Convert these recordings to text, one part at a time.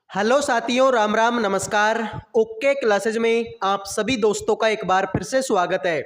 Hello साथियों, राम राम, नमस्कार। Okay classes में आप सभी दोस्तों का एक बार फिर से स्वागत है।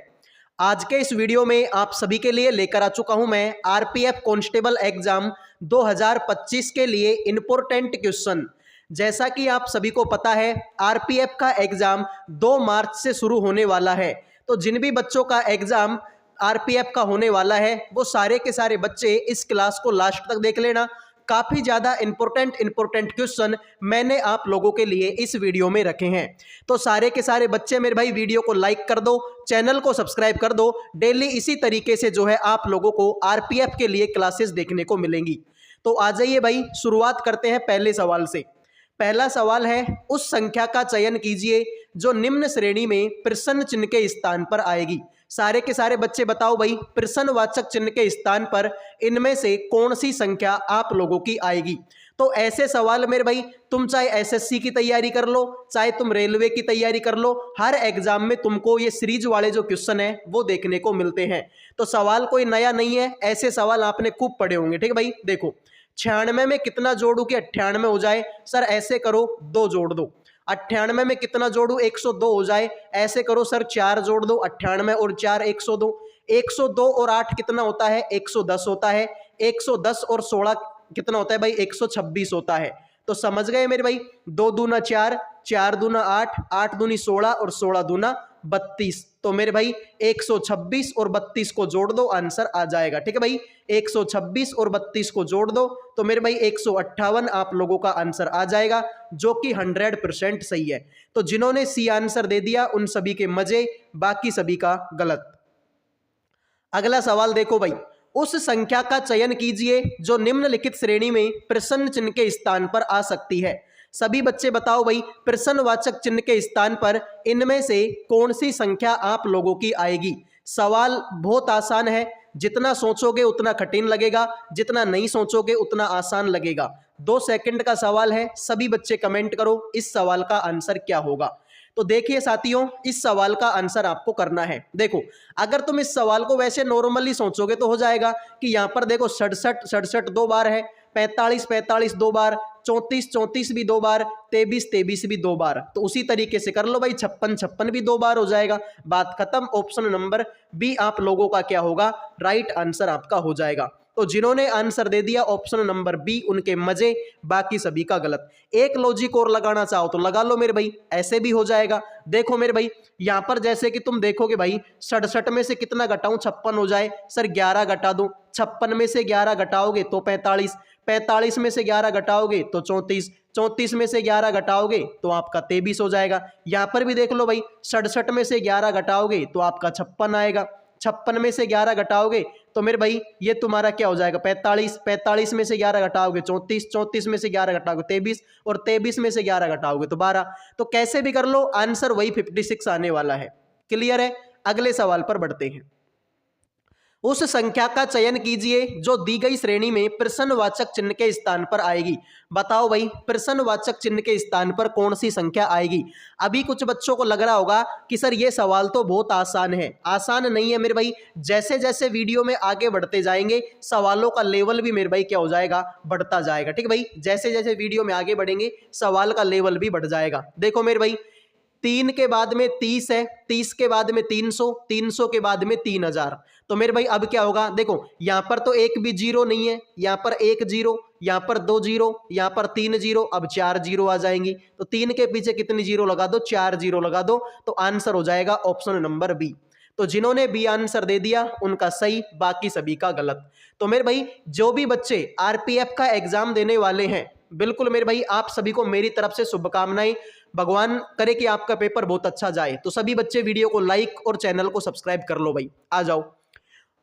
आज के इस वीडियो में आप सभी के लिए लेकर आ चुका हूं मैं आरपीएफ कांस्टेबल एग्जाम 2025 के लिए इंपॉर्टेंट क्वेश्चन। जैसा कि आप सभी को पता है, आरपीएफ का एग्जाम 2 मार्च से शुरू होने वाला है। तो जिन भी बच्चों का एग्जाम आरपीएफ का होने वाला है वो सारे के सारे बच्चे इस क्लास को लास्ट तक देख लेना। काफी ज्यादा इंपॉर्टेंट क्वेश्चन मैंने आप लोगों के लिए इस वीडियो में रखे हैं। तो सारे के सारे बच्चे मेरे भाई वीडियो को लाइक कर दो, चैनल को सब्सक्राइब कर दो। डेली इसी तरीके से जो है आप लोगों को आरपीएफ के लिए क्लासेस देखने को मिलेंगी। तो आ जाइए भाई, शुरुआत करते हैं पहले सवाल से। पहला सवाल है, उस संख्या का चयन कीजिए जो निम्न श्रेणी में प्रश्न चिन्ह के स्थान पर आएगी। सारे के सारे बच्चे बताओ भाई, प्रश्नवाचक चिन्ह के स्थान पर इनमें से कौन सी संख्या आप लोगों की आएगी। तो ऐसे सवाल मेरे भाई, तुम चाहे एसएससी की तैयारी कर लो, चाहे तुम रेलवे की तैयारी कर लो, हर एग्जाम में तुमको ये सीरीज वाले जो क्वेश्चन है वो देखने को मिलते हैं। तो सवाल कोई नया नहीं है, ऐसे सवाल आपने खूब पढ़े होंगे। ठीक है भाई, देखो 96 में कितना जोड़ू कि 98 हो जाए। सर ऐसे करो, 2 जोड़ दो। 98 में कितना जोड़ू, 102 हो जाए। ऐसे करो सर, 4 जोड़ दो। 98 और 4 102। 102 और 8 कितना होता है, 110 होता है। 110 और 16 कितना होता है भाई, 126 होता है। तो समझ गए मेरे भाई, 2 दूना 4, 4 दूना 8, 8 दूनी 16 और 16 दूना 32। तो मेरे भाई 126 और 32 को जोड़ दो, आंसर आ जाएगा। ठीक है भाई, 126 और 32 को जोड़ दो तो मेरे भाई 158 आप लोगों का आंसर आ जाएगा, जो कि 100% सही है। तो जिन्होंने सी आंसर दे दिया उन सभी के मजे, बाकी सभी का गलत। अगला सवाल देखो भाई, उस संख्या का चयन कीजिए जो निम्नलिखित श्रेणी में प्रश्न चिन्ह के स्थान पर आ सकती है। सभी बच्चे बताओ भाई, प्रश्नवाचक चिन्ह के स्थान पर इनमें से कौन सी संख्या आप लोगों की आएगी। सवाल बहुत आसान है, जितना सोचोगे उतना कठिन लगेगा, जितना नहीं सोचोगे उतना आसान लगेगा। 2 सेकंड का सवाल है, सभी बच्चे कमेंट करो इस सवाल का आंसर क्या होगा। तो देखिए साथियों, इस सवाल का आंसर आपको करना है। देखो, अगर तुम इस सवाल को वैसे नॉर्मली सोचोगे तो हो जाएगा कि यहां पर देखो 67 67 2 बार है, 45 45 2 बार, 34 34 भी 2 बार, 23 23 भी 2 बार। तो उसी तरीके से कर लो भाई, 56 56 भी 2 बार हो जाएगा। बात खत्म। ऑप्शन नंबर बी आप लोगों का क्या होगा, राइट आंसर आपका हो जाएगा। तो जिन्होंने आंसर दे दिया ऑप्शन नंबर बी, उनके मजे, बाकी सभी का गलत। एक लॉजिक और लगाना चाहो तो लगा लो मेरे भाई, ऐसे भी हो जाएगा। देखो मेरे भाई, यहां पर जैसे कि तुम देखोगे भाई, 67 में से कितना घटाऊं, 56 हो जाए। सर 11 घटा दूं। 56 में से 11 घटाओगे तो 45, 45 में से 11 घटाओगे तो 34, 34 में से 11 घटाओगे तो आपका 23 हो जाएगा। यहां पर भी देख लो भाई, 67 में से 11 घटाओगे तो आपका 56 आएगा। 56 में से 11 घटाओगे तो मेरे भाई ये तुम्हारा क्या हो जाएगा, 45, 45 में से 11 घटाओगे 34, 34 में से 11 घटाओगे 23 और 23 में से 11 घटाओगे तो 12। तो कैसे भी कर लो, आंसर वही 56 आने वाला है। क्लियर है। अगले सवाल पर बढ़ते हैं। उस संख्या का चयन कीजिए जो दी गई श्रेणी में प्रश्नवाचक चिन्ह के स्थान पर आएगी। बताओ भाई, प्रश्नवाचक चिन्ह के स्थान पर कौन सी संख्या आएगी। अभी कुछ बच्चों को लग रहा होगा कि सर ये सवाल तो बहुत आसान है। आसान नहीं है मेरे भाई, जैसे जैसे वीडियो में आगे बढ़ते जाएंगे सवालों का लेवल भी मेरे भाई क्या हो जाएगा, बढ़ता जाएगा। ठीक है भाई, जैसे जैसे वीडियो में आगे बढ़ेंगे सवाल का लेवल भी बढ़ जाएगा। देखो मेरे भाई, 3 के बाद में 30 है, 30 के बाद में 300, 300 के बाद में 3000। तो मेरे भाई अब क्या होगा, देखो यहां पर तो एक भी जीरो नहीं है, यहां पर 1 जीरो, यहां पर 2 जीरो, यहां पर 3 जीरो, अब 4 जीरो आ जाएंगी। तो 3 के पीछे कितनी जीरो लगा दो, 4 जीरो लगा दो। तो आंसर हो जाएगा ऑप्शन नंबर बी। तो जिन्होंने बी आंसर दे दिया उनका सही, बाकी सभी का गलत। तो मेरे भाई जो भी बच्चे आरपीएफ का एग्जाम देने वाले हैं, बिल्कुल मेरे भाई आप सभी को मेरी तरफ से शुभकामनाएं। भगवान करे कि आपका पेपर बहुत अच्छा जाए। तो सभी बच्चे वीडियो को लाइक और चैनल को सब्सक्राइब कर लो भाई। आ जाओ,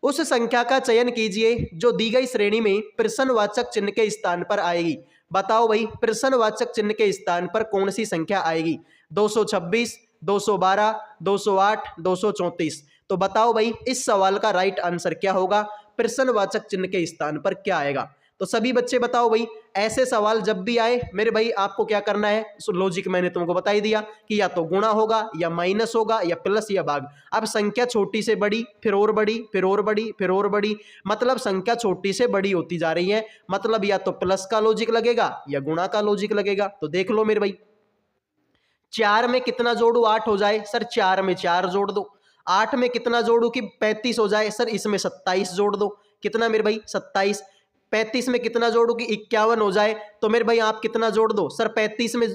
उस संख्या का चयन कीजिए जो दी गई श्रेणी में प्रश्नवाचक चिन्ह के स्थान पर आएगी। बताओ भाई, प्रश्नवाचक चिन्ह के स्थान पर कौन सी संख्या आएगी। 226, 212, 208, 234। तो बताओ भाई इस सवाल का राइट आंसर क्या होगा, प्रश्नवाचक चिन्ह के स्थान पर क्या आएगा। तो सभी बच्चे बताओ भाई, ऐसे सवाल जब भी आए मेरे भाई आपको क्या करना है, लॉजिक मैंने तुमको बता ही दिया कि या तो गुणा होगा या माइनस होगा या प्लस या भाग। अब संख्या छोटी से बड़ी, फिर और बड़ी, फिर और बड़ी, फिर और बड़ी, मतलब संख्या छोटी से बड़ी होती जा रही है, मतलब या तो प्लस का लॉजिक लगेगा या गुणा का लॉजिक लगेगा। तो देख लो मेरे भाई, 4 में कितना जोड़ू 8 हो जाए, सर 4 में 4 जोड़ दो। 8 में कितना जोड़ू कि 35 हो जाए, सर इसमें 27 जोड़ दो। कितना मेरे भाई 27। 35 में कितना जोड़ू कि 51 हो जाए, तो मेरे भाई आप कितना जोड़ दो, सर 35 में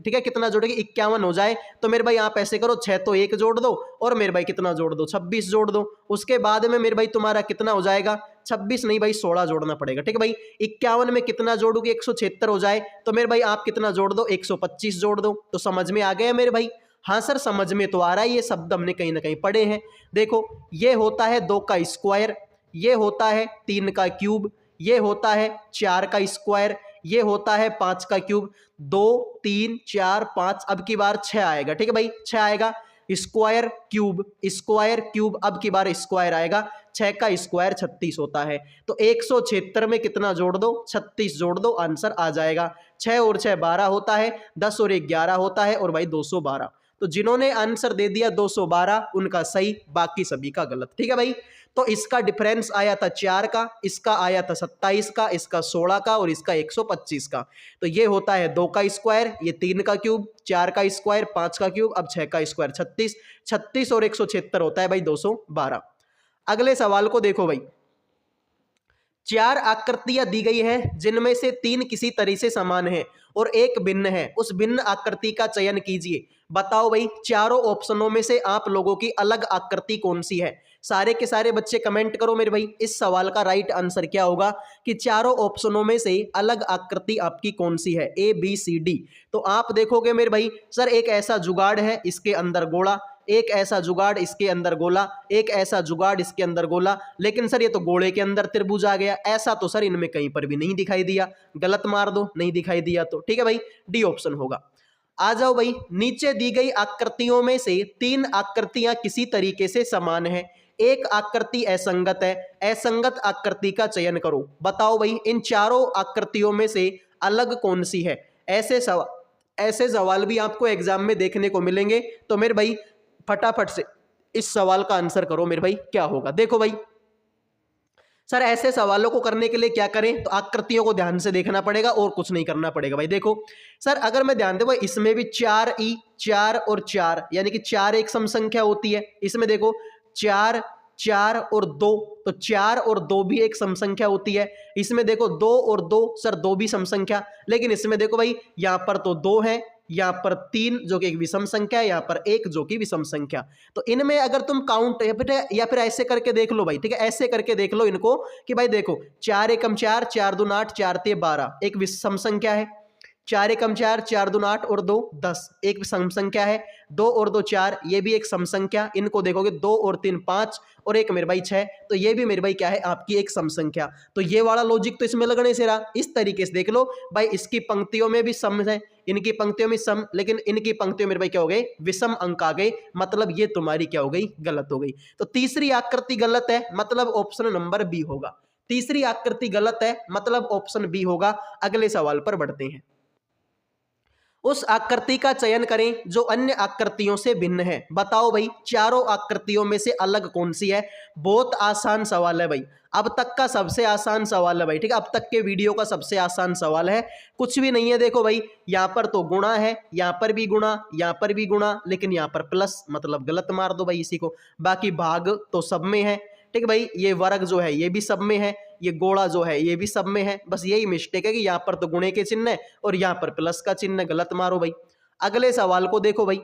ठीक है कितना जोड़े कि 51 हो जाए, तो मेरे भाई आप ऐसे करो 6 तो 1 जोड़ दो और मेरे भाई कितना जोड़ दो 26 जोड़ दो। उसके बाद में मेरे भाई तुम्हारा कितना हो जाएगा, 26 नहीं भाई 16 जोड़ना पड़ेगा। ठीक है भाई, 51 में कितना जोड़ू कि 176 हो जाए, तो मेरे भाई आप कितना जोड़ दो 125 जोड़ दो। तो समझ में आ गया मेरे भाई? हाँ सर समझ में तो आ रहा है, ये शब्द हमने कहीं ना कहीं पढ़े हैं। देखो ये होता है 2 का स्क्वायर, ये होता है 3 का क्यूब, ये होता है 4 का स्क्वायर, ये होता है 5 का क्यूब। 2 3 4 5, अब की बार 6 आएगा। ठीक है भाई 6 आएगा, स्क्वायर क्यूब स्क्वायर क्यूब, अब की बार स्क्वायर आएगा। 6 का स्क्वायर 36 होता है, तो 176 में कितना जोड़ दो 36 जोड़ दो, आंसर आ जाएगा। 6 और 6 12 होता है, 10 और 1 11 होता है और भाई 212। तो जिन्होंने आंसर दे दिया 212 उनका सही, बाकी सभी का गलत। ठीक है भाई, तो इसका डिफरेंस आया था 4 का, इसका आया था 27 का, इसका 16 का और इसका 125 का। तो ये होता है 2 का स्क्वायर, ये 3 का क्यूब, 4 का स्क्वायर 5 का क्यूब, अब 6 का स्क्वायर 36, 36 और 176 होता है भाई 212। अगले सवाल को देखो भाई, 4 आकृतियां दी गई है जिनमें से 3 किसी तरह से समान है और एक भिन्न है, उस भिन्न आकृति का चयन कीजिए। बताओ भाई चारों ऑप्शनों में से आप लोगों की अलग आकृति कौन सी है। सारे के सारे बच्चे कमेंट करो मेरे भाई, इस सवाल का राइट आंसर क्या होगा कि चारों ऑप्शनों में से अलग आकृति आपकी कौन सी है, ए बी सी डी। तो आप देखोगे मेरे भाई, सर एक ऐसा जुगाड़ है इसके अंदर गोला, एक ऐसा जुगाड़ इसके अंदर गोला, एक ऐसा जुगाड़ इसके अंदर गोला, लेकिन सर ये तो गोले के अंदर त्रिभुज आ गया। ऐसा तो सर इनमें कहीं पर भी नहीं दिखाई दिया, गलत मार दो, नहीं दिखाई दिया तो ठीक है भाई डी ऑप्शन होगा। आ जाओ भाई, नीचे दी गई आकृतियों में से 3 आकृतियां किसी तरीके से समान है, एक आकृति असंगत है, असंगत आकृति का चयन करो। बताओ भाई इन चारों आकृतियों में से अलग कौन सी है। ऐसे सवाल भी आपको एग्जाम में देखने को मिलेंगे, तो मेरे भाई फटाफट से इस सवाल का आंसर करो मेरे भाई क्या होगा। देखो भाई सर ऐसे सवालों को करने के लिए क्या करें, तो आकृतियों को ध्यान से देखना पड़ेगा और कुछ नहीं करना पड़ेगा भाई। देखो सर अगर मैं ध्यान दूं इसमें भी 4 ई 4 और 4 यानी कि 4 एक सम संख्या होती है। इसमें देखो 4 4 और 2, तो 4 और 2 भी एक सम संख्या होती है। इसमें देखो 2 और 2 सर 2 भी सम संख्या, लेकिन इसमें देखो भाई यहां पर तो 2 है, यहां पर 3 जो कि एक विषम संख्या है, यहां पर 1 जो कि विषम संख्या। तो इनमें अगर तुम काउंट या फिर ऐसे करके देख लो भाई, ठीक है ऐसे करके देख लो इनको कि भाई देखो 4 एकम 4 4 दून 8 4 ते 12 एक विषम संख्या है, 4 एकम 4 4 दून 8 और 2 10 एक सम संख्या है, 2 और 2 4 ये भी एक सम संख्या। इनको देखोगे 2 और 3 5 और एक मेरे भाई 6, तो ये भी मेरे भाई क्या है आपकी एक सम संख्या। तो ये वाला लॉजिक तो इसमें लगने से रहा। इस तरीके से देख लो भाई, इसकी पंक्तियों में भी सम है, इनकी पंक्तियों में सम, लेकिन इनकी पंक्तियों में भाई क्या हो गए विषम अंक आ गए, मतलब ये तुम्हारी क्या हो गई गलत हो गई। तो तीसरी आकृति गलत है, मतलब ऑप्शन नंबर बी होगा। तीसरी आकृति गलत है, मतलब ऑप्शन बी होगा। अगले सवाल पर बढ़ते हैं। उस आकृति का चयन करें जो अन्य आकृतियों से भिन्न है। बताओ भाई चारों आकृतियों में से अलग कौन सी है। बहुत आसान सवाल है भाई, अब तक का सबसे आसान सवाल है भाई, ठीक है अब तक के वीडियो का सबसे आसान सवाल है, कुछ भी नहीं है। देखो भाई यहां पर तो गुणा है, यहां पर भी गुणा, यहां पर भी गुणा, लेकिन यहां पर प्लस, मतलब गलत मार दो भाई इसी को। बाकी भाग तो सब में है, ठीक है भाई ये वर्ग जो है ये भी सब में है, ये गोला जो है ये भी सब में है। बस यही मिस्टेक है कि यहाँ पर तो गुणे के चिन्ह है और यहाँ पर प्लस का चिन्ह, गलत मारो भाई। अगले सवाल को देखो भाई,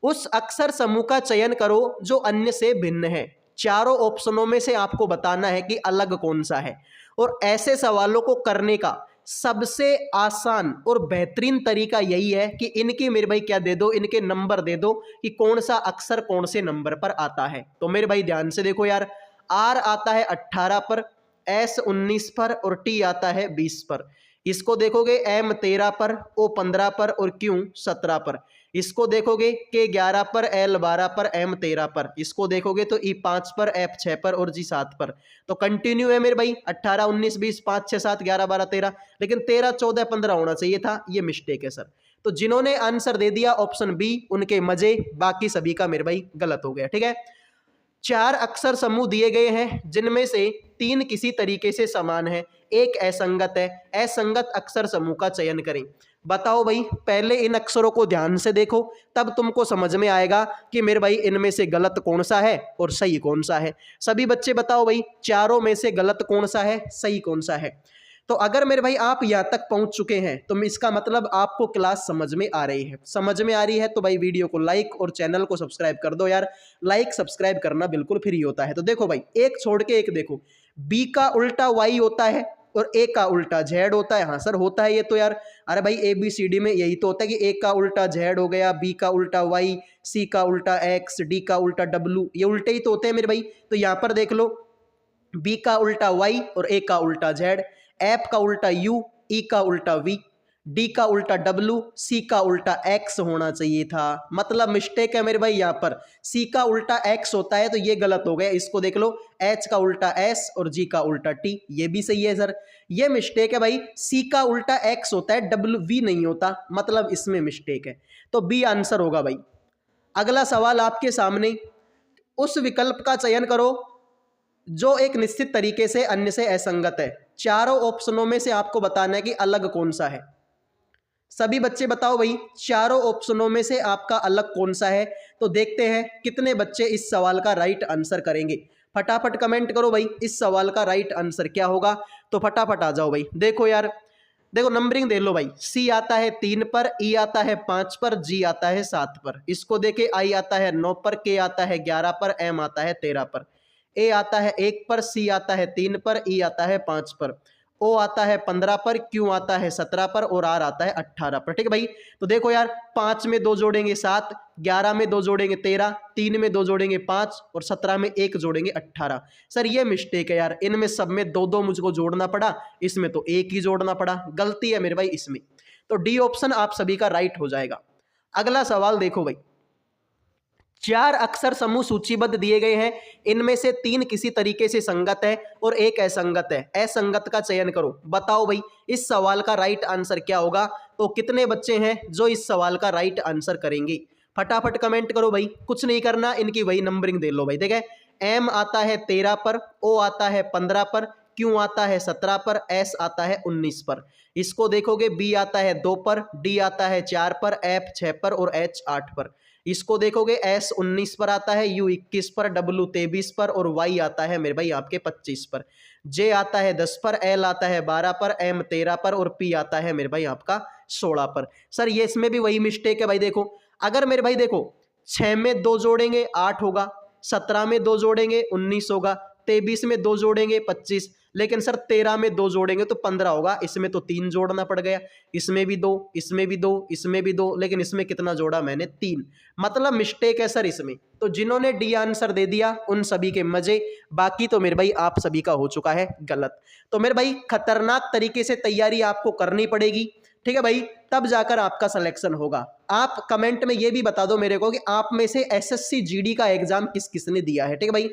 उस अक्षर समूह का चयन करो जो अन्य से भिन्न है। चारों ऑप्शनों में से आपको बताना है कि अलग कौन सा है, और ऐसे सवालों को करने का सबसे आसान और बेहतरीन तरीका यही है कि इनकी मेरे भाई क्या दे दो, इनके नंबर दे दो कि कौन सा अक्षर कौन से नंबर पर आता है। तो मेरे भाई ध्यान से देखो यार, आर आता है 18 पर, एस 19 पर और टी आता है 20 पर। इसको देखोगे एम 13 पर, ओ 15 पर और क्यू 17 पर। इसको देखोगे K11 पर, L12 पर, M13 पर। इसको देखोगे तो E5 पर, F6 पर और G7 पर। तो कंटिन्यू है मेरे भाई 18, 19, 20, 5, 6, 7, 11, 12, 13, लेकिन 13, 14, 15 होना चाहिए था, ये मिस्टेक है सर। तो जिन्होंने आंसर दे दिया ऑप्शन बी उनके मजे, बाकी सभी का मेरे भाई गलत हो गया। ठीक है, 4 अक्षर समूह दिए गए हैं जिनमें से 3 किसी तरीके से समान है, एक असंगत है। असंगत अक्षर समूह का चयन करें। बताओ भाई, पहले इन अक्षरों को ध्यान से देखो, तब तुमको समझ में आएगा कि मेरे भाई इनमें से गलत कौन सा है और सही कौन सा है। सभी बच्चे बताओ भाई, चारों में से गलत कौन सा है, सही कौन सा है। तो अगर मेरे भाई आप यहाँ तक पहुंच चुके हैं तो इसका मतलब आपको क्लास समझ में आ रही है। समझ में आ रही है तो भाई वीडियो को लाइक और चैनल को सब्सक्राइब कर दो यार। लाइक सब्सक्राइब करना बिल्कुल फ्री होता है। तो देखो भाई, एक छोड़ के एक देखो, बी का उल्टा वाई होता है और ए का उल्टा जेड होता है। हाँ सर होता है ये तो यार। अरे भाई ABCD में यही तो होता है कि ए का उल्टा जेड हो गया, बी का उल्टा वाई, सी का उल्टा एक्स, डी का उल्टा डब्ल्यू, ये उल्टे ही तो होते हैं मेरे भाई। तो यहाँ पर देख लो, बी का उल्टा वाई और ए का उल्टा जेड, एफ का उल्टा यू, ई का उल्टा वी, डी का उल्टा डब्ल्यू, सी का उल्टा एक्स होना चाहिए था। मतलब मिस्टेक है मेरे भाई यहाँ पर, सी का उल्टा एक्स होता है तो ये गलत हो गया। इसको देख लो, एच का उल्टा एस और जी का उल्टा टी, ये भी सही है सर। ये मिस्टेक है भाई, सी का उल्टा एक्स होता है, डब्ल्यू वी नहीं होता, मतलब इसमें मिस्टेक है। तो बी आंसर होगा भाई। अगला सवाल आपके सामने, उस विकल्प का चयन करो जो एक निश्चित तरीके से अन्य से असंगत है। चारों ऑप्शनों में से आपको बताना है कि अलग कौन सा है। सभी बच्चे बताओ भाई, चारों ऑप्शनों में से आपका अलग कौन सा है। तो देखते हैं कितने बच्चे इस सवाल का राइट आंसर करेंगे। फटाफट कमेंट करो भाई, इस सवाल का राइट आंसर क्या होगा। तो फटाफट आ जाओ भाई। देखो यार, देखो नंबरिंग देख लो भाई, सी आता है 3 पर, ई आता है 5 पर, जी आता है 7 पर। इसको देखे, आई आता है 9 पर, के आता है 11 पर, एम आता है 13 पर, ए आता है 1 पर, सी आता है 3 पर, ई आता है 5 पर, ओ आता है 15 पर, क्यू आता है 17 पर और आर आता है 18 पर। ठीक है भाई। तो देखो यार, 5 में 2 जोड़ेंगे 7, 11 में 2 जोड़ेंगे 13, 3 में 2 जोड़ेंगे 5 और 17 में 1 जोड़ेंगे 18। सर ये मिस्टेक है यार, इनमें सब में 2-2 मुझको जोड़ना पड़ा, इसमें तो 1 ही जोड़ना पड़ा। गलती है मेरे भाई इसमें। तो डी ऑप्शन आप सभी का राइट हो जाएगा। अगला सवाल देखो भाई, 4 अक्षर समूह सूचीबद्ध दिए गए हैं, इनमें से 3 किसी तरीके से संगत है और एक असंगत है। असंगत का चयन करो। बताओ भाई, इस सवाल का राइट आंसर क्या होगा। तो कितने बच्चे हैं जो इस सवाल का राइट आंसर करेंगे। फटाफट कमेंट करो भाई, कुछ नहीं करना, इनकी वही नंबरिंग दे लो भाई। ठीक है, एम आता है 13 पर, ओ आता है 15 पर, क्यू आता है 17 पर, एस आता है 19 पर। इसको देखोगे, बी आता है 2 पर, डी आता है 4 पर, एफ 6 पर और एच 8 पर। इसको देखोगे, एस 19 पर आता है, यू 21 पर, डब्ल्यू 23 पर और वाई आता है मेरे भाई आपके 25 पर। जे आता है 10 पर, एल आता है 12 पर, एम 13 पर और पी आता है मेरे भाई आपका 16 पर। सर ये इसमें भी वही मिस्टेक है भाई। देखो, अगर मेरे भाई देखो, 6 में 2 जोड़ेंगे 8 होगा, 17 में 2 जोड़ेंगे 19 होगा, 23 में 2 जोड़ेंगे 25, लेकिन सर 13 में 2 जोड़ेंगे तो 15 होगा। इसमें तो 3 जोड़ना पड़ गया, इसमें भी 2, इसमें भी 2, इसमें भी 2, लेकिन इसमें कितना जोड़ा मैंने, 3। मतलब मिस्टेक है सर इसमें। तो जिन्होंने डी आंसर दे दिया उन सभी के मजे, बाकी तो मेरे भाई आप सभी का हो चुका है गलत। तो मेरे भाई खतरनाक तरीके से तैयारी आपको करनी पड़ेगी। ठीक है भाई, तब जाकर आपका सिलेक्शन होगा। आप कमेंट में ये भी बता दो मेरे को कि आप में से SSC GD का एग्जाम किस किसने दिया है। ठीक है भाई,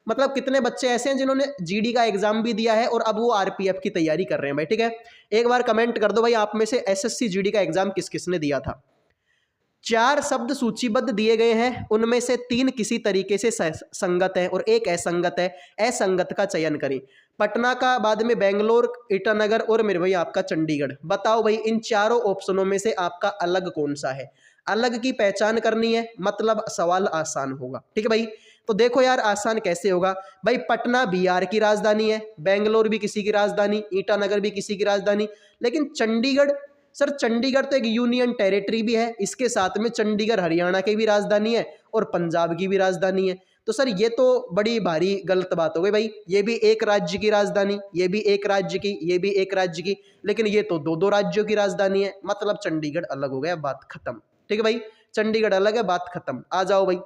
मतलब कितने बच्चे ऐसे हैं जिन्होंने GD का एग्जाम भी दिया है और अब वो RPF की तैयारी कर रहे हैं भाई। ठीक है, एक बार कमेंट कर दो भाई, आप में से SSC GD का एग्जाम किस किसने दिया था। 4 शब्द सूचीबद्ध दिए गए हैं, उनमें से 3 किसी तरीके से संगत है और एक असंगत है। असंगत का चयन करें। पटना का, बाद में बेंगलोर, ईटानगर और मेरे भाई आपका चंडीगढ़। बताओ भाई, इन चारों ऑप्शनों में से आपका अलग कौन सा है। अलग की पहचान करनी है, मतलब सवाल आसान होगा। ठीक है भाई, तो देखो यार आसान कैसे होगा भाई। पटना बिहार की राजधानी है, बेंगलोर भी किसी की राजधानी, ईटानगर भी किसी की राजधानी, लेकिन चंडीगढ़, सर चंडीगढ़ तो एक यूनियन टेरिटरी भी है, इसके साथ में चंडीगढ़ हरियाणा की भी राजधानी है और पंजाब की भी राजधानी है। तो सर ये तो बड़ी भारी गलत बात हो गई भाई। ये भी एक राज्य की राजधानी, ये भी एक राज्य की, ये भी एक राज्य की, लेकिन ये तो 2-2 राज्यों की राजधानी है। मतलब चंडीगढ़ अलग हो गया, बात खत्म। ठीक है भाई, चंडीगढ़ अलग है, बात खत्म। आ जाओ भाई,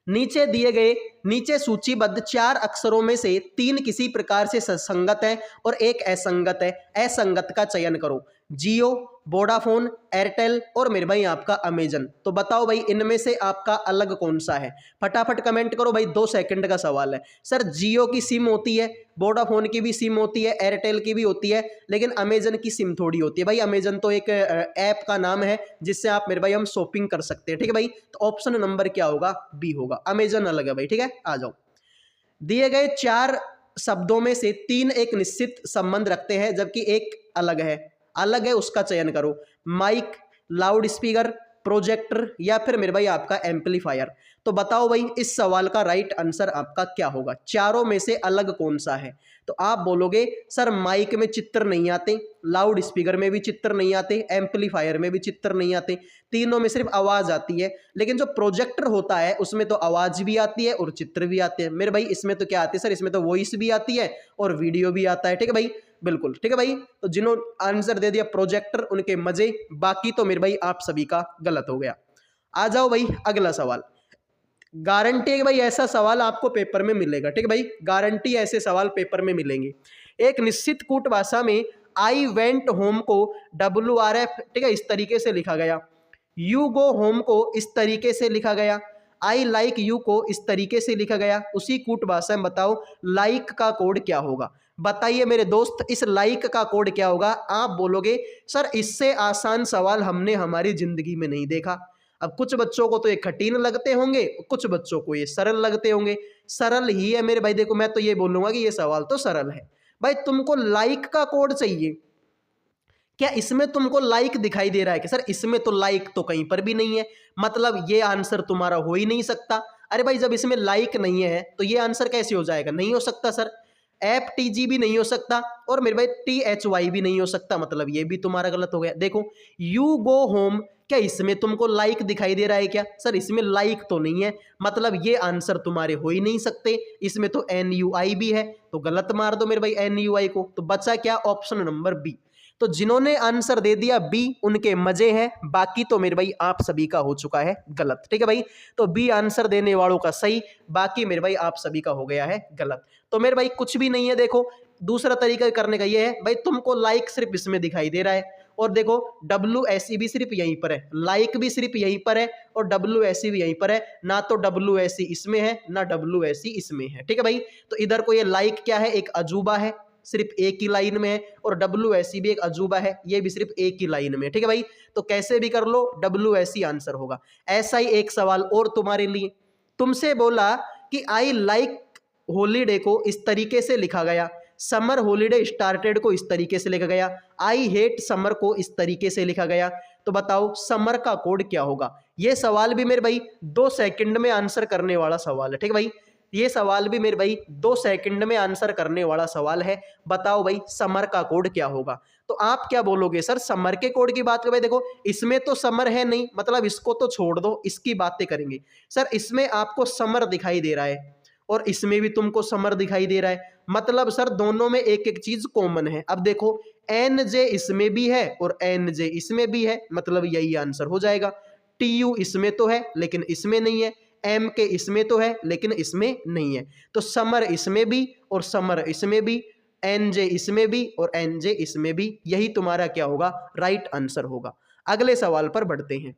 नीचे दिए गए नीचे सूचीबद्ध 4 अक्षरों में से 3 किसी प्रकार से संगत है और एक असंगत है, असंगत का चयन करो। जियो, वोडाफोन, एयरटेल और मेरे भाई आपका अमेजन। तो बताओ भाई इनमें से आपका अलग कौन सा है? फटाफट कमेंट करो भाई, 2 सेकंड का सवाल है। सर जियो की सिम होती है, वोडाफोन की भी सिम होती है, एयरटेल की भी होती है, लेकिन अमेजन की सिम थोड़ी होती है भाई। अमेजन तो एक ऐप का नाम है जिससे आप मेरे भाई हम शॉपिंग कर सकते हैं, ठीक है भाई। तो ऑप्शन नंबर क्या होगा? बी होगा, अमेजन अलग है भाई, ठीक है। आ जाओ, दिए गए 4 शब्दों में से 3 एक निश्चित संबंध रखते हैं जबकि एक अलग है, अलग है उसका चयन करो। माइक, लाउड स्पीकर, प्रोजेक्टर या फिर मेरे भाई आपका एम्पलीफायर। तो बताओ भाई इस सवाल का राइट आंसर आपका क्या होगा? चारों में से अलग कौन सा है? तो आप बोलोगे सर माइक में चित्र नहीं आते, लाउड स्पीकर में भी चित्र नहीं आते, एम्पलीफायर में भी चित्र नहीं आते, तीनों में सिर्फ आवाज आती है। लेकिन जो प्रोजेक्टर होता है उसमें तो आवाज भी आती है और चित्र भी आते हैं। मेरे भाई इसमें तो क्या आती है सर? इसमें तो वॉइस भी आती है और वीडियो भी आता है, ठीक है भाई। बिल्कुल ठीक है भाई। तो जिन्होंने आंसर दे दिया प्रोजेक्टर उनके मजे, बाकी तो मेरे भाई आप सभी का गलत हो गया। आ जाओ भाई अगला सवाल। गारंटी है भाई ऐसा सवाल आपको पेपर में मिलेगा, ठीक है भाई, गारंटी ऐसे सवाल पेपर में मिलेंगे। एक निश्चित कूट भाषा में आई वेंट होम को WRF, ठीक है, इस तरीके से लिखा गया। यू गो होम को इस तरीके से लिखा गया। आई लाइक यू को इस तरीके से लिखा गया। उसी कूट भाषा में बताओ लाइक का कोड क्या होगा? बताइए मेरे दोस्त, इस लाइक का कोड क्या होगा? आप बोलोगे सर इससे आसान सवाल हमने हमारी जिंदगी में नहीं देखा। अब कुछ बच्चों को तो ये कठिन लगते होंगे, कुछ बच्चों को ये सरल लगते होंगे। सरल ही है मेरे भाई, देखो मैं तो ये बोलूंगा कि ये सवाल तो सरल है। भाई तुमको लाइक का कोड चाहिए, क्या इसमें तुमको लाइक दिखाई दे रहा है कि सर इसमें तो लाइक तो कहीं पर भी नहीं है, मतलब ये आंसर तुम्हारा हो ही नहीं सकता। अरे भाई जब इसमें लाइक नहीं है तो ये आंसर कैसे हो जाएगा? नहीं हो सकता सर। FTG भी नहीं हो सकता और मेरे भाई THY भी नहीं हो सकता, मतलब ये भी तुम्हारा गलत हो गया। देखो यू गो होम, क्या इसमें तुमको लाइक दिखाई दे रहा है क्या? सर इसमें लाइक तो नहीं है, मतलब ये आंसर तुम्हारे हो ही नहीं सकते। इसमें तो NUI भी है, तो गलत मार दो मेरे भाई NUI को। तो बचा क्या? Option number B. तो जिन्होंने आंसर दे दिया बी उनके मजे हैं, बाकी तो मेरे भाई आप सभी का हो चुका है गलत, ठीक है भाई। तो बी आंसर देने वालों का सही, बाकी मेरे भाई आप सभी का हो गया है गलत। तो मेरे भाई कुछ भी नहीं है। देखो दूसरा तरीका करने का ये है भाई, तुमको लाइक सिर्फ इसमें दिखाई दे रहा है और देखो WSE भी सिर्फ यहीं पर है, लाइक भी सिर्फ यहीं पर है और WSE भी यहीं पर है। ना तो WSE इसमें है ना WSE इसमें है, ठीक है भाई। तो इधर को ये लाइक क्या है? एक अजूबा है, सिर्फ एक ही लाइन में है, और WSE भी एक अजूबा है, ये भी सिर्फ एक ही लाइन में, ठीक है भाई। तो कैसे भी कर लो WSE आंसर होगा। ऐसा ही एक सवाल और तुम्हारे लिए, तुमसे बोला कि आई लाइक हॉलीडे को इस तरीके से लिखा गया, समर हॉलीडे स्टार्टेड को इस तरीके से लिखा गया, आई हेट समर को इस तरीके से लिखा गया। तो बताओ समर का कोड क्या होगा? ये सवाल भी मेरे भाई 2 सेकंड में आंसर करने वाला सवाल है, ठीक है भाई। ये सवाल भी मेरे भाई 2 सेकंड में आंसर करने वाला सवाल है। बताओ भाई समर का कोड क्या होगा? तो आप क्या बोलोगे सर समर के कोड की बात करें? भाई देखो इसमें तो समर है नहीं, मतलब इसको तो छोड़ दो, इसकी बातें करेंगे। सर इसमें आपको समर दिखाई दे रहा है और इसमें भी तुमको समर दिखाई दे रहा है, मतलब सर दोनों में एक एक चीज कॉमन है। अब देखो NJ इसमें भी है और NJ इसमें भी है, मतलब यही आंसर हो जाएगा। TU इसमें तो है लेकिन इसमें नहीं है, MK इसमें तो है लेकिन इसमें नहीं है। तो समर इसमें भी और समर इसमें भी, NJ इसमें भी और NJ इसमें भी, यही तुम्हारा क्या होगा? राइट आंसर होगा। अगले सवाल पर बढ़ते हैं।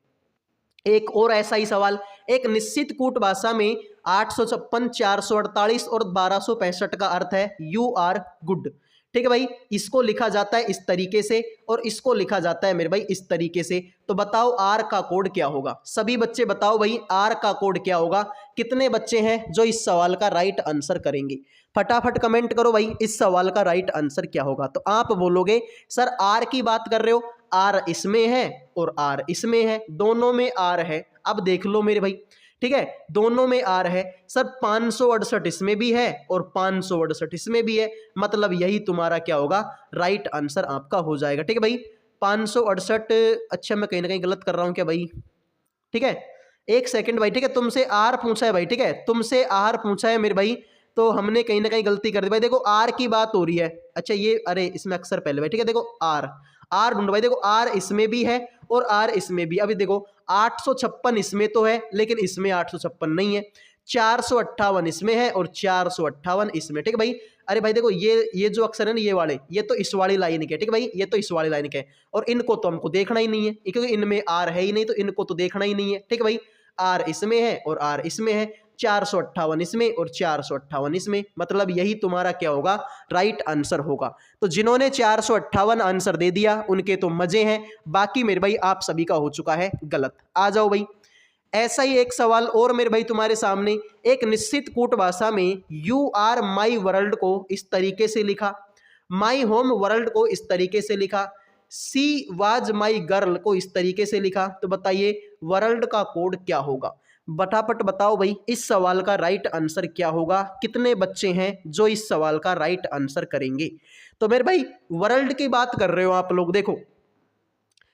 एक और ऐसा ही सवाल, एक निश्चित कूट भाषा में 856, 448 और 1265 का अर्थ है यू आर गुड, ठीक है भाई। इसको लिखा जाता है इस तरीके से और इसको लिखा जाता है मेरे भाई इस तरीके से। तो बताओ आर का कोड क्या होगा? सभी बच्चे बताओ भाई आर का कोड क्या होगा? कितने बच्चे हैं जो इस सवाल का राइट आंसर करेंगे? फटाफट कमेंट करो भाई इस सवाल का राइट आंसर क्या होगा। तो आप बोलोगे सर आर की बात कर रहे हो, आर इसमें है और आर इसमें है, दोनों में आर है। अब देख लो मेरे भाई, ठीक है, दोनों में आर है। सर 568 इसमें भी है और 568 इसमें भी है, मतलब यही तुम्हारा क्या होगा? राइट आंसर आपका हो जाएगा, ठीक है भाई। 568, अच्छा मैं कहीं ना कहीं गलत कर रहा हूं क्या भाई? ठीक है, एक सेकंड भाई, ठीक है, तुमसे आर पूछा है भाई, ठीक है, तुमसे आर पूछा है मेरे भाई, तो हमने कहीं ना कहीं गलती कर दी भाई। देखो आर की बात हो रही है, अच्छा ये, अरे इसमें अक्सर पहले भाई, ठीक है, देखो आर आर ढूंढो भाई। देखो आर इसमें भी है और आर इसमें भी। अभी देखो 856 इसमें तो है लेकिन इसमें 856 नहीं है, 458 इसमें है और 458 इसमें, ठीक है भाई। अरे भाई देखो ये जो अक्षर है ना ये वाले, ये तो इस वाली लाइन के, ठीक है भाई, ये तो इस वाली लाइन के, और इनको तो हमको देखना ही नहीं है क्योंकि इनमें आर है ही नहीं, तो इनको तो देखना ही नहीं है, ठीक है भाई। आर इसमें है और आर इसमें है, 458 इसमें और 458 इसमें, मतलब यही तुम्हारा क्या होगा, राइट आंसर होगा। तो जिन्होंने 458 आंसर दे दिया उनके तो मजे हैं, बाकी मेरे भाई आप सभी का हो चुका है गलत। आ जाओ भाई, ऐसा ही एक सवाल और मेरे भाई तुम्हारे सामने। एक निश्चित कूट भाषा में यू आर माई वर्ल्ड को इस तरीके से लिखा, माई होम वर्ल्ड को इस तरीके से लिखा, सी वाज माई गर्ल को इस तरीके से लिखा, तो बताइए वर्ल्ड का कोड क्या होगा। फटाफट बताओ भाई इस सवाल का राइट आंसर क्या होगा, कितने बच्चे हैं जो इस सवाल का राइट आंसर करेंगे। तो मेरे भाई वर्ल्ड की बात कर रहे हो आप लोग, देखो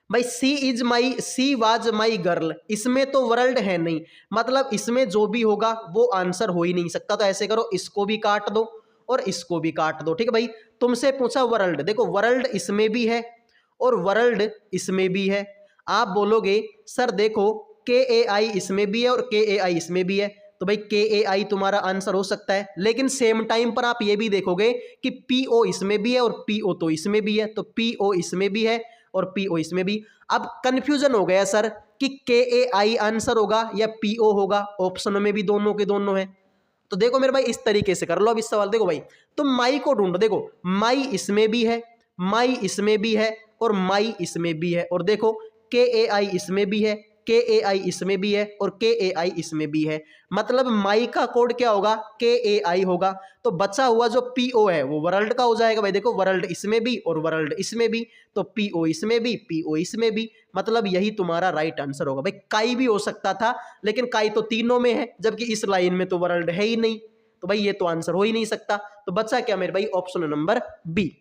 भाई सी वाज माई गर्ल, इसमें तो वर्ल्ड है नहीं, मतलब इसमें जो भी होगा वो आंसर हो ही नहीं सकता। तो ऐसे करो, इसको भी काट दो और इसको भी काट दो, ठीक है भाई। तुमसे पूछा वर्ल्ड, देखो वर्ल्ड इसमें भी है और वर्ल्ड इसमें भी है। आप बोलोगे सर देखो KAI इसमें भी है और KAI इसमें भी है, तो भाई KAI तुम्हारा आंसर हो सकता है, लेकिन सेम टाइम पर आप ये भी देखोगे कि PO इसमें भी है और PO तो इसमें भी है, तो PO इसमें भी है और PO इसमें भी। अब कंफ्यूजन हो गया सर कि KAI आंसर होगा या PO होगा, ऑप्शन में भी दोनों के दोनों है। तो देखो मेरे भाई इस तरीके से कर लो अब इस सवाल, देखो भाई तुम माई को ढूंढो, देखो माई इसमें भी है, माई इसमें भी है और माई इसमें भी है, और देखो KAI इसमें भी है, KAI इसमें भी है और KAI इसमें भी है, मतलब माई का कोड क्या होगा, KAI होगा। तो बचा हुआ जो PO है वो वर्ल्ड का हो जाएगा भाई, देखो वर्ल्ड इसमें भी और वर्ल्ड इसमें भी, तो PO इसमें भी PO इसमें भी, मतलब यही तुम्हारा राइट आंसर होगा। भाई काई भी हो सकता था, लेकिन काई तो तीनों में है, जबकि इस लाइन में तो वर्ल्ड है ही नहीं, तो भाई ये तो आंसर हो ही नहीं सकता। तो बचा क्या मेरे भाई, ऑप्शन नंबर बी।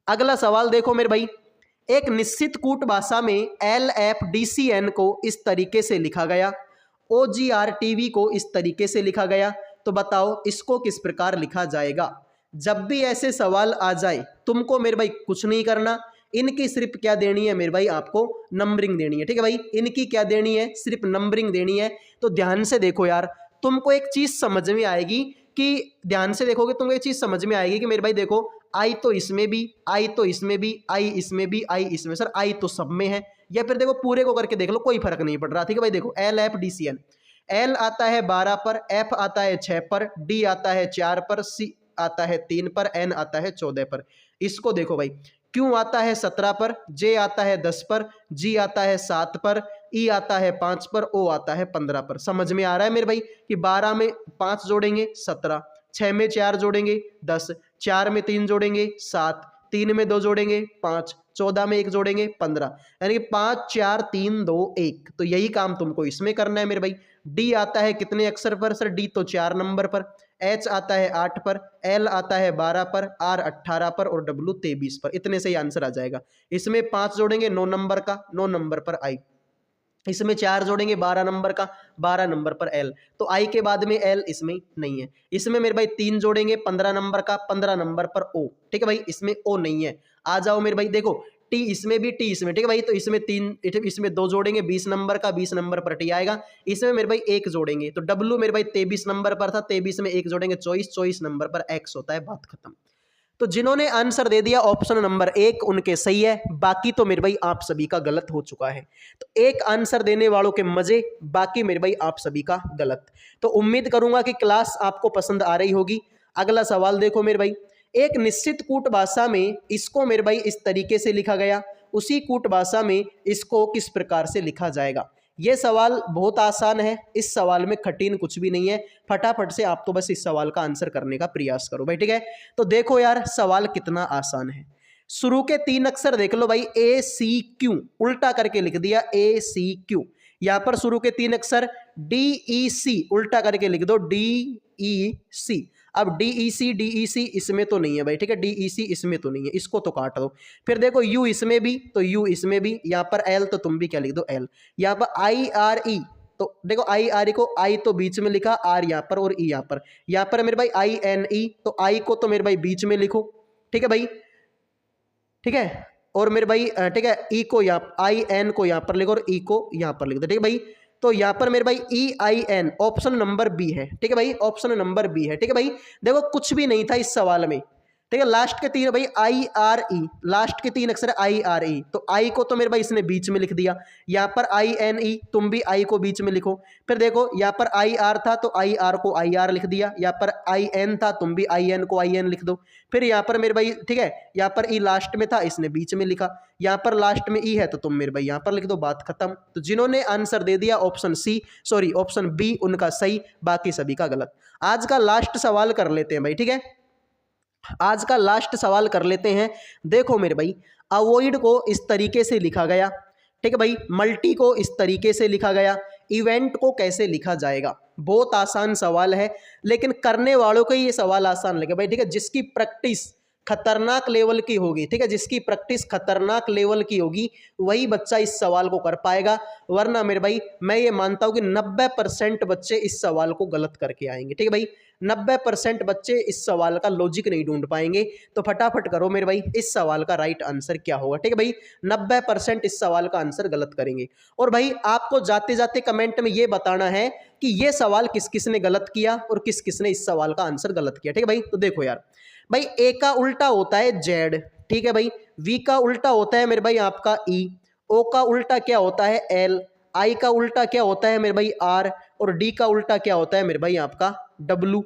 अगला सवाल देखो मेरे भाई, एक निश्चित कूट भाषा में LFDCN को इस तरीके से लिखा गया, OGRTV को इस तरीके से लिखा गया, तो बताओ इसको किस प्रकार लिखा जाएगा। जब भी ऐसे सवाल आ जाए तुमको मेरे भाई कुछ नहीं करना, इनकी सिर्फ क्या देनी है मेरे भाई, आपको नंबरिंग देनी है, ठीक है भाई। इनकी क्या देनी है, सिर्फ नंबरिंग देनी है। तो ध्यान से देखो यार, तुमको एक चीज समझ में आएगी कि ध्यान से देखोगे तुमको एक चीज समझ में आएगी कि मेरे भाई देखो आई तो इसमें भी, आई तो इसमें भी, आई इसमें भी, आई इसमें, सर आई तो सब में है, या फिर देखो पूरे को करके देख लो, कोई फर्क नहीं पड़ रहा, ठीक है भाई। देखो LFDCN, L आता है 12 पर, F आता है 6 पर, D आता है 4 पर, C आता है 3 पर, N आता है 14 पर। इसको देखो भाई, Q आता है 17 पर, J आता है 10 पर, G आता है 7 पर, E आता है 5 पर, O आता है 15 पर। समझ में आ रहा है मेरे भाई कि 12 में 5 जोड़ेंगे 17, 6 में 4 जोड़ेंगे 10, 4 में 3 जोड़ेंगे 7, 3 में 2 जोड़ेंगे 5, 14 में 1 जोड़ेंगे 15, यानी कि 5 4 3 2 1। तो यही काम तुमको इसमें करना है मेरे भाई। डी आता है कितने अक्षर पर, सर डी तो 4 नंबर पर, एच आता है 8 पर, एल आता है 12 पर, आर 18 पर और डब्ल्यू 23 पर। इतने से ही आंसर आ जाएगा। इसमें 5 जोड़ेंगे 9 नंबर का, 9 नंबर पर आई। इसमें 4 जोड़ेंगे 12 नंबर का, 12 नंबर पर एल, तो आई के बाद में एल इसमें नहीं है। इसमें मेरे भाई 3 जोड़ेंगे 15 नंबर का, 15 नंबर पर ओ, ठीक है भाई, इसमें ओ नहीं है। आ जाओ मेरे भाई, देखो टी इसमें भी, टी इसमें, ठीक है भाई, तो इसमें 3, इसमें 2 जोड़ेंगे 20 नंबर का, 20 नंबर पर टी आएगा। इसमें मेरे भाई 1 जोड़ेंगे, तो डब्ल्यू मेरे भाई 23 नंबर पर था, 23 में 1 जोड़ेंगे 24, 24 नंबर पर एक्स होता है, बात खत्म। तो जिन्होंने आंसर दे दिया ऑप्शन नंबर 1 उनके सही है, बाकी तो मेरे भाई आप सभी का गलत हो चुका है। तो एक आंसर देने वालों के मजे, बाकी मेरे भाई आप सभी का गलत। तो उम्मीद करूंगा कि क्लास आपको पसंद आ रही होगी। अगला सवाल देखो मेरे भाई, एक निश्चित कूट भाषा में इसको मेरे भाई इस तरीके से लिखा गया, उसी कूट भाषा में इसको किस प्रकार से लिखा जाएगा। यह सवाल बहुत आसान है, इस सवाल में कठिन कुछ भी नहीं है। फटाफट से आप तो बस इस सवाल का आंसर करने का प्रयास करो भाई, ठीक है। तो देखो यार सवाल कितना आसान है। शुरू के 3 अक्षर देख लो भाई, ACQ उल्टा करके लिख दिया ACQ। यहां पर शुरू के 3 अक्षर DEC उल्टा करके लिख दो DEC। अब DEC इसमें तो नहीं है भाई, ठीक है, DEC इसमें तो नहीं है, इसको तो काट दो। फिर देखो U इसमें भी, तो U इसमें भी, यहाँ पर L तो तुम भी क्या लिख दो L। यहाँ पर IRE, तो देखो IRE को I तो बीच में लिखा, R यहाँ पर और E यहाँ पर। यहाँ पर मेरे भाई INE, तो I को तो मेरे भाई बीच में लिखो, ठीक है भाई, ठीक है। और मेरे भाई ठीक है, E को यहाँ IN को यहाँ पर लिखो और E को यहाँ पर लिख दो, ठीक है भाई। तो यहाँ पर मेरे भाई EIN ऑप्शन नंबर बी है, ठीक है भाई, ऑप्शन नंबर बी है, ठीक है भाई। देखो कुछ भी नहीं था इस सवाल में, ठीक है। लास्ट के तीन भाई IRE, लास्ट के तीन अक्षर IRE, तो आई को तो मेरे भाई इसने बीच में लिख दिया, यहाँ पर INE तुम भी आई को बीच में लिखो। फिर देखो यहाँ पर IR था तो IR को IR लिख दिया, यहाँ पर IN था तुम भी IN को IN लिख दो। फिर यहाँ पर मेरे भाई ठीक है, यहाँ पर ई लास्ट में था इसने बीच में लिखा, यहाँ पर लास्ट में ई है तो तुम मेरे भाई यहाँ पर लिख दो, बात खत्म। तो जिन्होंने आंसर दे दिया ऑप्शन बी उनका सही, बाकी सभी का गलत। आज का लास्ट सवाल कर लेते हैं भाई, ठीक है, आज का लास्ट सवाल कर लेते हैं। देखो मेरे भाई अवॉइड को इस तरीके से लिखा गया, ठीक है भाई, मल्टी को इस तरीके से लिखा गया, इवेंट को कैसे लिखा जाएगा। बहुत आसान सवाल है, लेकिन करने वालों को ये सवाल आसान लगे भाई, ठीक है। जिसकी प्रैक्टिस खतरनाक लेवल की होगी, ठीक है, जिसकी प्रैक्टिस खतरनाक लेवल की होगी वही बच्चा इस सवाल को कर पाएगा, वरना मेरे भाई मैं ये मानता हूं कि 90% बच्चे इस सवाल को गलत करके आएंगे, ठीक है भाई। 90% बच्चे इस सवाल का लॉजिक नहीं ढूंढ पाएंगे। तो फटाफट करो मेरे भाई, इस सवाल का राइट आंसर क्या होगा, ठीक है भाई। 90% इस सवाल का आंसर गलत करेंगे। और भाई आपको जाते जाते कमेंट में ये बताना है कि ये सवाल किस किस ने गलत किया और किस किस ने इस सवाल का आंसर गलत किया, ठीक है भाई। तो देखो यार भाई, ए का उल्टा होता है जेड, ठीक है भाई, वी का उल्टा होता है मेरे भाई आपका ई, ओ का उल्टा क्या होता है एल, आई का उल्टा क्या होता है मेरे भाई आर, और डी का उल्टा क्या होता है मेरे भाई आपका डब्लू।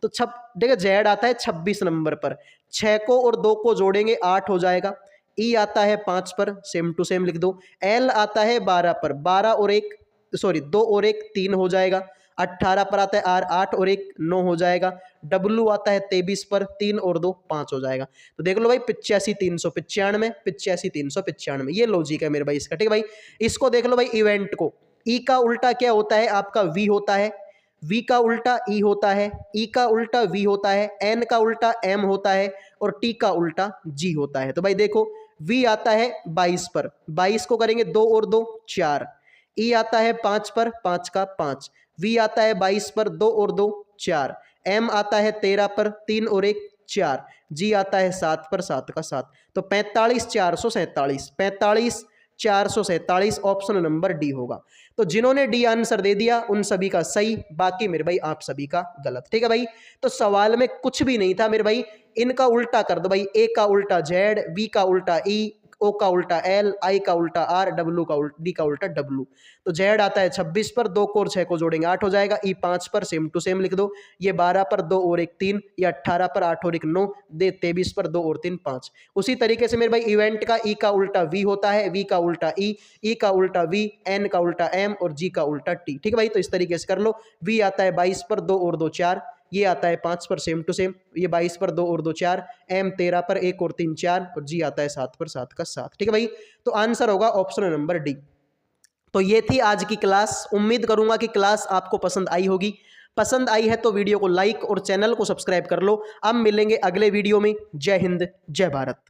तो देखो जेड आता है 26 नंबर पर, 6 को और 2 को जोड़ेंगे 8 हो जाएगा। ई आता है 5 पर, सेम टू सेम लिख दो। एल आता है 12 पर, 12 और 1 2 और 1 3 हो जाएगा। 18 पर आता है आर, 8 और 1 9 हो जाएगा। डब्लू आता है 23 पर, 3 और 2 5 हो जाएगा। तो देख लो भाई 85 395, 85 395, ये लॉजिक है मेरे भाई इसका, ठीक है भाई। इसको देख लो भाई इवेंट को, ई का उल्टा क्या होता है आपका वी होता है, वी का उल्टा ई होता है, ई का उल्टा वी होता है, एन का उल्टा एम होता है, और टी का उल्टा जी होता है। तो भाई देखो वी आता है 22 पर, 22 को करेंगे 2 और 2 4, ई आता है 5 पर, 5 का 5, वी आता है 22 पर, 2 और 2 4, एम आता है 13 पर, 3 और 1 4, जी आता है 7 पर, 7 का 7। तो 45 447, 45 447 ऑप्शन नंबर डी होगा। तो जिन्होंने डी आंसर दे दिया उन सभी का सही, बाकी मेरे भाई आप सभी का गलत, ठीक है भाई। तो सवाल में कुछ भी नहीं था मेरे भाई, इनका उल्टा कर दो भाई, ए का उल्टा जेड, बी का उल्टा ई, ओ का उल्टा एल, आई का उल्टा आर, डब्लू का उल्टा डी का उल्टा डब्लू। तो जेड आता है 26 पर, 2 को और 6 को जोड़ेंगे 8 हो जाएगा। ई 5 पर, सेम टू सेम लिख दो। ये 12 पर, 2 और 1 3, ये 18 पर, 8 और 1 9, दे 23 पर, 2 और 3 5। उसी तरीके से मेरे भाई इवेंट का ई का उल्टा वी होता है, वी का उल्टा ई का उल्टा वी, एन का उल्टा एम, और जी का उल्टा टी, ठीक है भाई। तो इस तरीके से कर लो। वी आता है 22 पर, 2 और 2 4, ये आता है 5 पर, सेम टू सेम, ये 22 पर, 2 और 2 4, एम 13 पर, 1 और 3 4, और जी आता है 7 पर, 7 का 7, ठीक है भाई। तो आंसर होगा ऑप्शन नंबर डी। तो ये थी आज की क्लास। उम्मीद करूंगा कि क्लास आपको पसंद आई होगी। पसंद आई है तो वीडियो को लाइक और चैनल को सब्सक्राइब कर लो। अब मिलेंगे अगले वीडियो में। जय हिंद, जय भारत।